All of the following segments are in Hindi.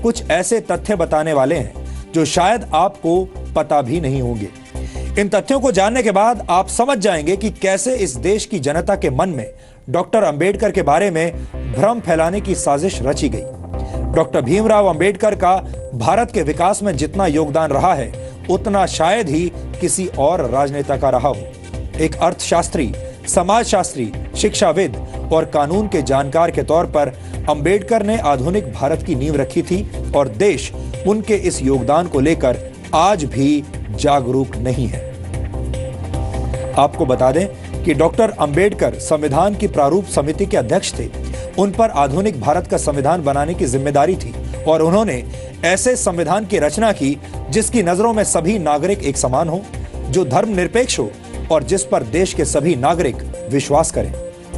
कुछ ऐसे तथ्य बताने वाले हैं जो शायद आपको पता भी नहीं होंगे। इन तथ्यों को जानने के बाद आप समझ जाएंगे कि कैसे इस देश की जनता के मन में डॉक्टर अंबेडकर के बारे में भ्रम फैलाने की साजिश रची गई। डॉक्टर भीमराव अंबेडकर का भारत के विकास में जितना योगदान रहा है, उतना शायद ही किसी और राजनेता का रहा हो। एक अर्थशास्त्री, समाजशास्त्री, शिक्षाविद और कानून के जानकार के तौर पर अंबेडकर ने आधुनिक भारत की नींव रखी थी और देश उनके इस योगदान को लेकर आज भी जागरूक नहीं है। आपको बता दें कि डॉक्टर अंबेडकर संविधान की प्रारूप समिति के अध्यक्ष थे। उन पर आधुनिक भारत का संविधान बनाने की जिम्मेदारी थी और उन्होंने ऐसे संविधान की रचना की जिसकी नजरों में सभी नागरिक एक समान हो, जो धर्मनिरपेक्ष हो और जिस पर देश के सभी नागरिक विश्वास करें।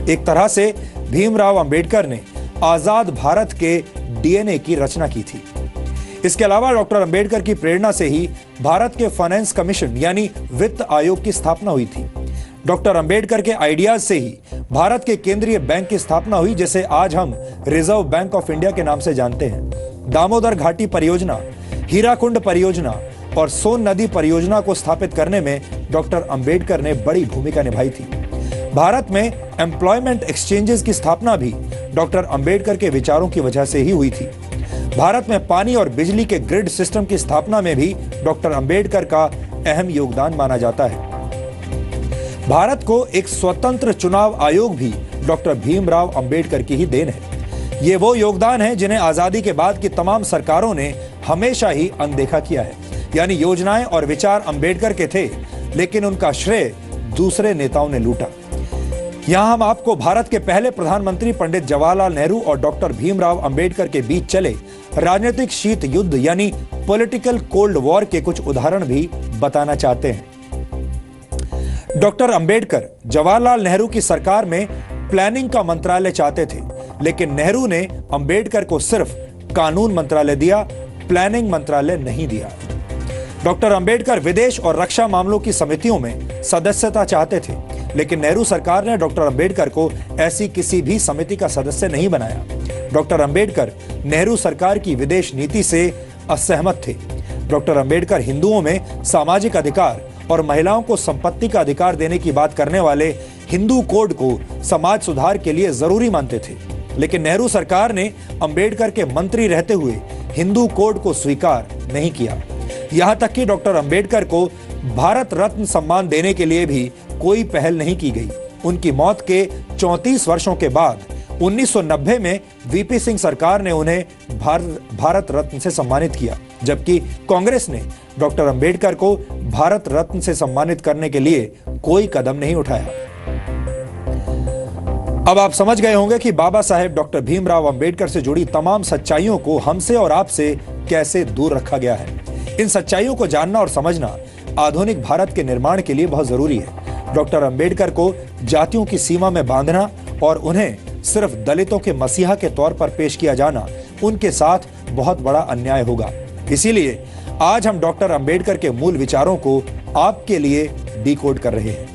एक तरह से भीमराव अंबेडकर ने आजाद भारत के डीएनए की रचना की थी। इसके अलावा डॉक्टर अंबेडकर की प्रेरणा से ही भारत के फाइनेंस कमीशन यानी वित्त आयोग की स्थापना हुई थी। डॉक्टर अंबेडकर के आइडियाज से ही भारत के केंद्रीय बैंक की स्थापना हुई, जिसे आज हम रिजर्व बैंक ऑफ इंडिया के नाम से जानते हैं। दामोदर घाटी परियोजना, हीराकुंड परियोजना और सोन नदी परियोजना को स्थापित करने में डॉक्टर अंबेडकर ने बड़ी भूमिका निभाई थी। भारत में एम्प्लॉयमेंट एक्सचेंजेस की स्थापना भी डॉक्टर अंबेडकर के विचारों की वजह से ही हुई थी। भारत में पानी और बिजली के ग्रिड सिस्टम की स्थापना में भी डॉक्टर अंबेडकर का अहम योगदान माना जाता है। भारत को एक स्वतंत्र चुनाव आयोग भी डॉक्टर भीमराव अंबेडकर की ही देन है। ये वो योगदान है जिन्हें आजादी के बाद की तमाम सरकारों ने हमेशा ही अनदेखा किया है। यानी योजनाएं और विचार अंबेडकर के थे, लेकिन उनका श्रेय दूसरे नेताओं ने लूटा। यहां हम आपको भारत के पहले प्रधानमंत्री पंडित जवाहरलाल नेहरू और डॉक्टर भीमराव अंबेडकर के बीच चले राजनीतिक शीत युद्ध यानी पॉलिटिकल कोल्ड वॉर के कुछ उदाहरण भी बताना चाहते हैं। डॉक्टर अंबेडकर जवाहरलाल नेहरू की सरकार में प्लानिंग का मंत्रालय चाहते थे, लेकिन नेहरू ने अंबेडकर को सिर्फ कानून मंत्रालय दिया, प्लानिंग मंत्रालय नहीं दिया। डॉक्टर अंबेडकर विदेश और रक्षा मामलों की समितियों में सदस्यता चाहते थे, लेकिन नेहरू सरकार ने डॉक्टर अंबेडकर को ऐसी किसी भी समिति का सदस्य नहीं बनाया। डॉक्टर अंबेडकर नेहरू सरकार की विदेश नीति से असहमत थे। डॉक्टर अंबेडकर हिंदुओं में सामाजिक अधिकार और महिलाओं को संपत्ति का अधिकार देने की बात करने वाले हिंदू कोड को समाज सुधार के लिए जरूरी मानते थे, लेकिन नेहरू सरकार ने अंबेडकर के मंत्री रहते हुए हिंदू कोड को स्वीकार नहीं किया। यहां तक कि डॉक्टर अंबेडकर को भारत रत्न सम्मान देने के लिए भी कोई पहल नहीं की गई। उनकी मौत के 34 वर्षों के बाद 1990 में वीपी सिंह सरकार ने उन्हें भारत रत्न से सम्मानित किया, जबकि कांग्रेस ने डॉक्टर अंबेडकर को भारत रत्न से सम्मानित करने के लिए कोई कदम नहीं उठाया। अब आप समझ गए होंगे कि बाबा साहेब डॉक्टर भीमराव अंबेडकर से जुड़ी तमाम सच्चाइयों को हमसे और आपसे कैसे दूर रखा गया है। इन सच्चाइयों को जानना और समझना आधुनिक भारत के निर्माण के लिए बहुत जरूरी है। डॉक्टर अंबेडकर को जातियों की सीमा में बांधना और उन्हें सिर्फ दलितों के मसीहा के तौर पर पेश किया जाना उनके साथ बहुत बड़ा अन्याय होगा। इसीलिए आज हम डॉक्टर अंबेडकर के मूल विचारों को आपके लिए डिकोड कर रहे हैं।